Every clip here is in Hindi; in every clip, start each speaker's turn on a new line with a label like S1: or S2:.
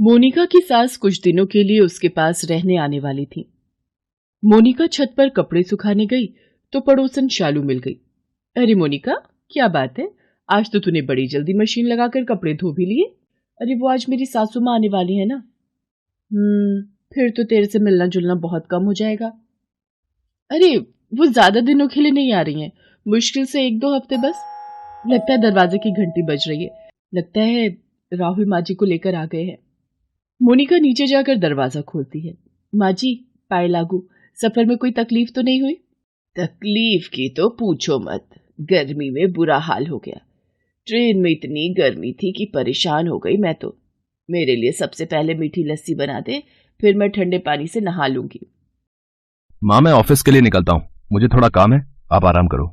S1: मोनिका की सास कुछ दिनों के लिए उसके पास रहने आने वाली थी। मोनिका छत पर कपड़े सुखाने गई तो पड़ोसन शालू मिल गई। अरे मोनिका, क्या बात है? आज तो तूने बड़ी जल्दी मशीन लगाकर कपड़े धो भी लिए। अरे वो आज मेरी सासू माँ आने वाली है ना। फिर तो तेरे से मिलना जुलना बहुत कम हो जाएगा। अरे वो ज्यादा दिनों के लिए नहीं आ रही हैं, मुश्किल से 1-2 हफ्ते बस। लगता है दरवाजे की घंटी बज रही है। लगता है राहुल माँ जी को लेकर आ गए हैं। मोनिका नीचे जाकर दरवाजा खोलती है। माँ जी, पाए लागू। सफर में कोई तकलीफ तो नहीं हुई? तकलीफ की तो पूछो मत। गर्मी में बुरा हाल हो गया। ट्रेन में इतनी गर्मी थी कि परेशान हो गई मैं तो। मेरे लिए सबसे पहले मीठी लस्सी बना दे, फिर मैं ठंडे पानी से नहा लूंगी।
S2: माँ, मैं ऑफिस के लिए निकलता हूँ, मुझे थोड़ा काम है, आप आराम करो।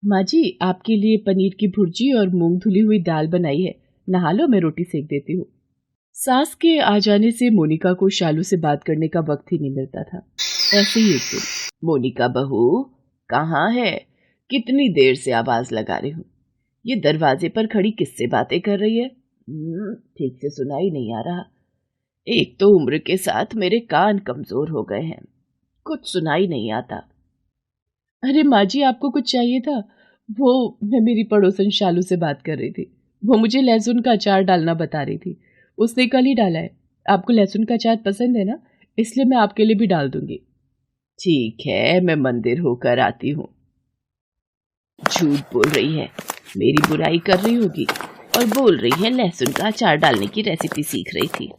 S1: माँ जी, आपके लिए पनीर की भुर्जी और मूंग धुली हुई दाल बनाई है, नहा लो, मैं रोटी सेक देती हूँ। सास के आ जाने से मोनिका को शालू से बात करने का वक्त ही नहीं मिलता था। ऐसे ही एक दिन, मोनिका बहू कहाँ है? कितनी देर से आवाज लगा रही हूँ। ये दरवाजे पर खड़ी किससे बातें कर रही है? ठीक से सुनाई नहीं आ रहा। एक तो उम्र के साथ मेरे कान कमजोर हो गए हैं, कुछ सुनाई नहीं आता। अरे माँ जी, आपको कुछ चाहिए था? मैं मेरी पड़ोसन शालू से बात कर रही थी। वो मुझे लहसुन का अचार डालना बता रही थी। उसने कल ही डाला है। आपको लहसुन का अचार पसंद है ना? इसलिए मैं आपके लिए भी डाल दूंगी। ठीक है, मैं मंदिर होकर आती हूँ। झूठ बोल रही है, मेरी बुराई कर रही होगी और बोल रही है लहसुन का अचार डालने की रेसिपी सीख रही थी।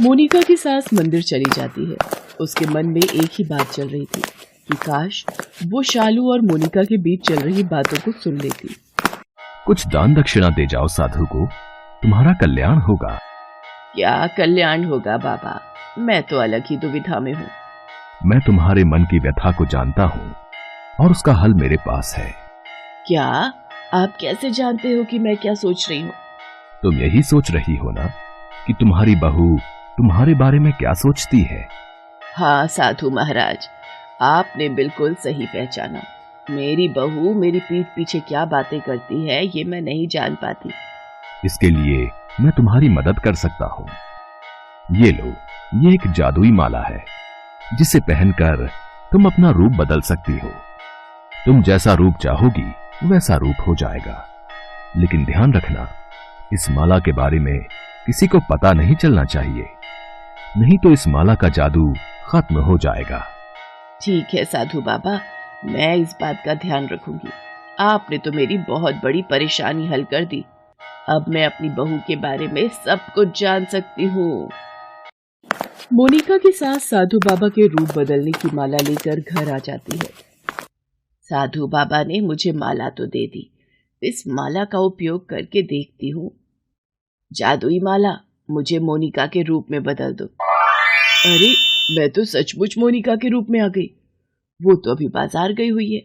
S1: मोनिका की सास मंदिर चली जाती है। उसके मन में एक ही बात चल रही थी कि काश वो शालू और मोनिका के बीच चल रही बातों को सुन लेती।
S2: कुछ दान दक्षिणा दे जाओ साधु को, तुम्हारा कल्याण होगा।
S1: क्या कल्याण होगा बाबा? मैं तो अलग ही दुविधा में हूँ।
S2: मैं तुम्हारे मन की व्यथा को जानता हूँ और उसका हल मेरे पास है।
S1: क्या? आप कैसे जानते हो कि मैं क्या सोच रही हूँ?
S2: तुम यही सोच रही हो ना कि तुम्हारी बहू तुम्हारे बारे में क्या सोचती है।
S1: हाँ साधु महाराज, आपने बिल्कुल सही पहचाना। मेरी बहू मेरी पीठ पीछे क्या बातें करती है ये मैं नहीं जान पाती।
S2: इसके लिए मैं तुम्हारी मदद कर सकता हूँ। ये लो, ये एक जादुई माला है जिसे पहनकर तुम अपना रूप बदल सकती हो। तुम जैसा रूप चाहोगी वैसा रूप हो जाएगा। लेकिन ध्यान रखना, इस माला के बारे में किसी को पता नहीं चलना चाहिए, नहीं तो इस माला का जादू खत्म हो जाएगा।
S1: ठीक है साधु बाबा, मैं इस बात का ध्यान रखूंगी। आपने तो मेरी बहुत बड़ी परेशानी हल कर दी। अब मैं अपनी बहू के बारे में सब कुछ जान सकती हूँ। मोनिका की सास साधु बाबा के रूप बदलने की माला लेकर घर आ जाती है। साधु बाबा ने मुझे माला तो दे दी, इस माला का उपयोग करके देखती हूँ। जादुई माला, मुझे मोनिका के रूप में बदल दो। अरे, मैं तो सचमुच मोनिका के रूप में आ गई। वो तो अभी बाजार गई हुई है।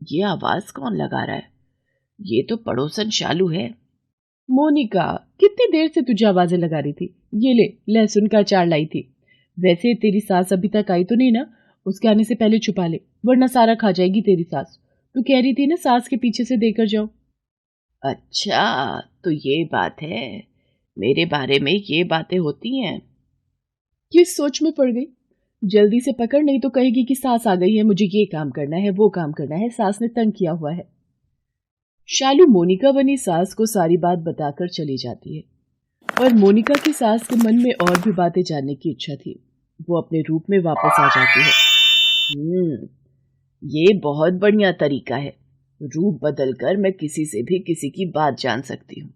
S1: ये आवाज कौन लगा रहा है? ये तो पड़ोसन शालू है। मोनिका, कितनी देर से तुझे आवाजें लगा रही थी? ये ले, लहसुन का अचार लाई थी। वैसे तेरी सास अभी तक आई तो नहीं ना? उसके आने से पहले छुपा ले, वरना सारा खा जाएगी तेरी सास। तू कह रही थी ना सास के पीछे से देकर जाओ। अच्छा, तो ये बात है। मेरे बारे में ये बातें होती हैं। किस सोच में पड़ गई? जल्दी से पकड़, नहीं तो कहेगी कि सास आ गई है, मुझे ये काम करना है, वो काम करना है, सास ने तंग किया हुआ है। शालू मोनिका बनी सास को सारी बात बताकर चली जाती है और मोनिका की सास के मन में और भी बातें जानने की इच्छा थी। वो अपने रूप में वापस आ जाती है। ये बहुत बढ़िया तरीका है। रूप बदलकर मैं किसी से भी किसी की बात जान सकती हूँ।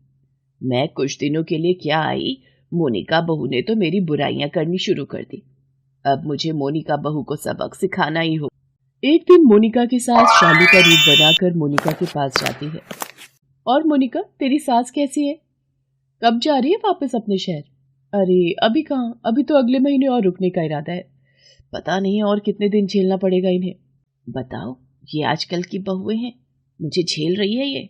S1: मैं कुछ दिनों के लिए क्या आई, मोनिका बहू ने तो मेरी बुराइयां करनी शुरू कर दी। अब मुझे मोनिका बहू को सबक सिखाना ही हो। एक दिन मोनिका की सास शालू का रूप बनाकर मोनिका के पास जाती है। और मोनिका, तेरी सास कैसी है? कब जा रही है वापस अपने शहर? अरे अभी कहाँ, अभी तो अगले महीने और रुकने का इरादा है। पता नहीं और कितने दिन झेलना पड़ेगा इन्हें। बताओ, ये आजकल की बहुएं हैं, मुझे झेल रही है ये।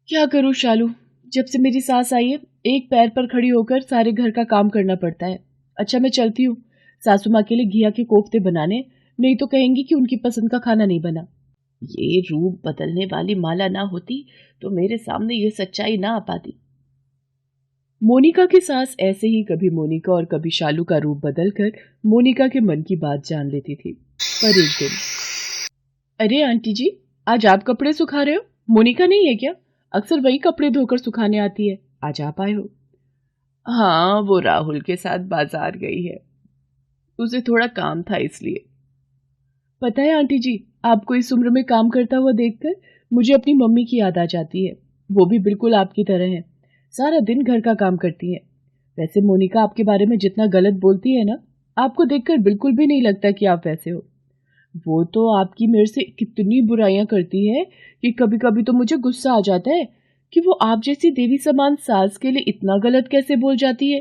S1: क्या करूं शालू, जब से मेरी सास आई है एक पैर पर खड़ी होकर सारे घर का काम करना पड़ता है। अच्छा, मैं चलती हूँ सासू माँ के लिए घिया के कोफ्ते बनाने, नहीं तो कहेंगी कि उनकी पसंद का खाना नहीं बना। ये रूप बदलने वाली माला ना होती तो मेरे सामने ये सच्चाई ना आ पाती। मोनिका की सास ऐसे ही कभी मोनिका और कभी शालू का रूप बदलकर मोनिका के मन की बात जान लेती थी। पर एक दिन, अरे आंटी जी, आज आप कपड़े सुखा रहे हो? मोनिका नहीं है क्या? अक्सर वही कपड़े धोकर सुखाने आती है, आज आप आए हो। हाँ, वो राहुल के साथ बाजार गई है, उसे थोड़ा काम था इसलिए। पता है आंटी जी, आपको इस उम्र में काम करता हुआ देखकर मुझे अपनी मम्मी की याद आ जाती है। वो भी बिल्कुल आपकी तरह है, सारा दिन घर का काम करती है। वैसे मोनिका आपके बारे में जितना गलत बोलती है ना, आपको देखकर बिल्कुल भी नहीं लगता कि आप वैसे हो। वो तो आपकी मेरे से कितनी बुराइयां करती है कि कभी कभी तो मुझे गुस्सा आ जाता है कि वो आप जैसी देवी समान सास के लिए इतना गलत कैसे बोल जाती है।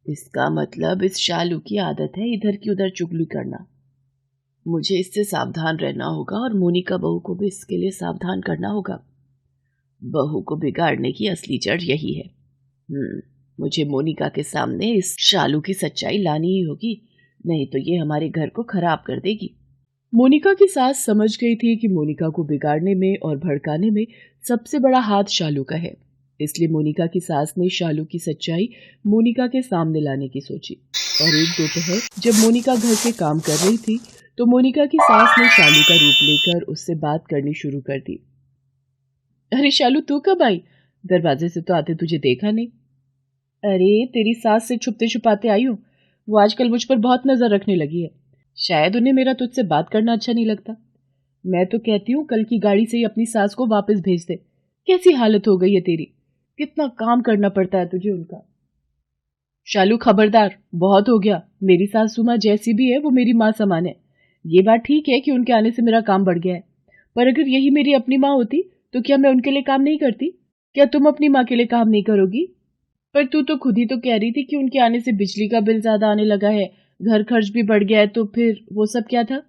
S1: इसका मतलब इस शालू की आदत है इधर की उधर चुगली करना। मुझे इससे सावधान रहना होगा और मोनिका बहू को भी इसके लिए सावधान करना होगा। बहू को बिगाड़ने की असली जड़ यही है। मुझे मोनिका के सामने इस शालू की सच्चाई लानी ही होगी, नहीं तो ये हमारे घर को खराब कर देगी। मोनिका की सास समझ गई थी कि मोनिका को बिगाड़ने में और भड़काने में सबसे बड़ा हाथ शालू का है, इसलिए मोनिका की सास ने शालू की सच्चाई मोनिका के सामने लाने की सोची। और एक दोपहर जब मोनिका घर के काम कर रही थी तो मोनिका की सास ने शालू का रूप लेकर उससे बात करनी शुरू कर दी। अरे शालू, तू कब आई? दरवाजे से तो आते तुझे देखा नहीं। अरे तेरी सास से छुपते छुपाते आई हूँ। वो आजकल मुझ पर बहुत नजर रखने लगी है, शायद उन्हें मेरा तुझसे बात करना अच्छा नहीं लगता। मैं तो कहती हूँ कल की गाड़ी से ही अपनी सास को वापस भेज दे। कैसी हालत हो गई है तेरी, कितना काम करना पड़ता है तुझे उनका। शालू खबरदार, बहुत हो गया। मेरी सासू माँ जैसी भी है वो मेरी माँ समान है। ये बात ठीक है कि उनके आने से मेरा काम बढ़ गया है, पर अगर यही मेरी अपनी माँ होती तो क्या मैं उनके लिए काम नहीं करती? क्या तुम अपनी माँ के लिए काम नहीं करोगी? पर तू तो खुद ही तो कह रही थी कि उनके आने से बिजली का बिल ज्यादा आने लगा है, घर खर्च भी बढ़ गया है, तो फिर वो सब क्या था?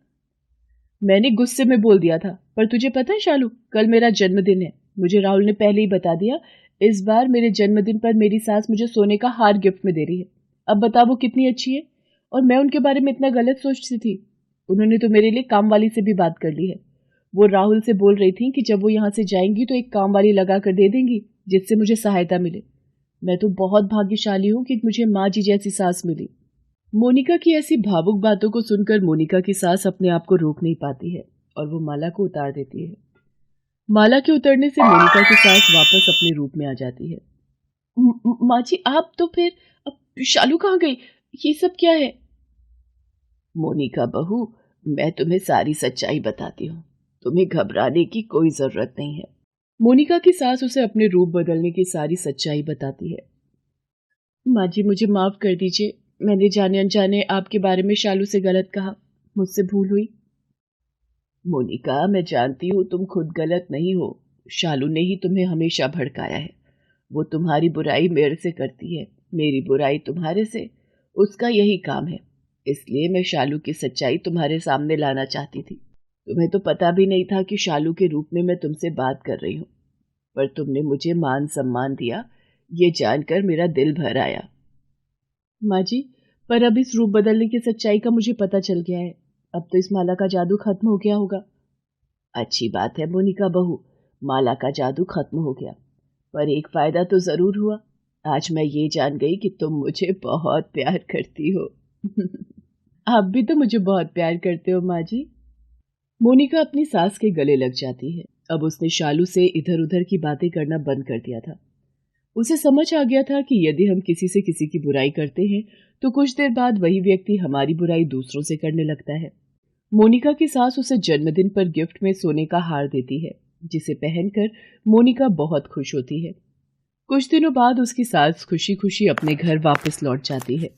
S1: मैंने गुस्से में बोल दिया था। पर तुझे पता है शालू, कल मेरा जन्मदिन है। मुझे राहुल ने पहले ही बता दिया। इस बार मेरे जन्मदिन पर मेरी सास मुझे सोने का हार गिफ्ट में दे रही है। अब बता वो कितनी अच्छी है, और मैं उनके बारे में इतना गलत सोचती थी। उन्होंने तो मेरे लिए काम वाली से भी बात कर ली है। वो राहुल से बोल रही थी कि जब वो यहाँ से जाएंगी तो एक काम वाली लगा कर दे देंगी जिससे मुझे सहायता मिले। मैं तो बहुत भाग्यशाली हूँ कि मुझे माँ जी जैसी सास मिली। मोनिका की ऐसी भावुक बातों को सुनकर मोनिका की सास अपने आप को रोक नहीं पाती है और वो माला को उतार देती है। माला के उतरने से मोनिका की सास वापस अपने रूप में आ जाती है। माँ जी, आप तो फिर अब शालू कहाँ गई? ये सब क्या है? मोनिका बहू, मैं तुम्हें सारी सच्चाई बताती हूँ, तुम्हें घबराने की कोई जरूरत नहीं है। मोनिका की सास उसे अपने रूप बदलने की सारी सच्चाई बताती है। माँ जी, मुझे माफ कर दीजिए, मैंने जाने अनजाने आपके बारे में शालू से गलत कहा, मुझसे भूल हुई। मोनिका, मैं जानती हूँ तुम खुद गलत नहीं हो, शालू ने ही तुम्हें हमेशा भड़काया है। वो तुम्हारी बुराई मेरे से करती है, मेरी बुराई तुम्हारे से, उसका यही काम है। इसलिए मैं शालू की सच्चाई तुम्हारे सामने लाना चाहती थी। तुम्हें तो पता भी नहीं था कि शालू के रूप में मैं तुमसे बात कर रही हूँ, पर तुमने मुझे मान सम्मान दिया, ये जानकर मेरा दिल भर आया। माँ जी, पर अब इस रूप बदलने की सच्चाई का मुझे पता चल गया है, अब तो इस माला का जादू खत्म हो गया होगा। अच्छी बात है मोनिका बहू, माला का जादू खत्म हो गया, पर एक फायदा तो जरूर हुआ। आज मैं ये जान गई कि तुम मुझे बहुत प्यार करती हो। आप भी तो मुझे बहुत प्यार करते हो माँ जी। मोनिका अपनी सास के गले लग जाती है। अब उसने शालू से इधर उधर की बातें करना बंद कर दिया था। उसे समझ आ गया था कि यदि हम किसी से किसी की बुराई करते हैं तो कुछ देर बाद वही व्यक्ति हमारी बुराई दूसरों से करने लगता है। मोनिका की सास उसे जन्मदिन पर गिफ्ट में सोने का हार देती है, जिसे पहनकर मोनिका बहुत खुश होती है। कुछ दिनों बाद उसकी सास खुशी खुशी अपने घर वापस लौट जाती है।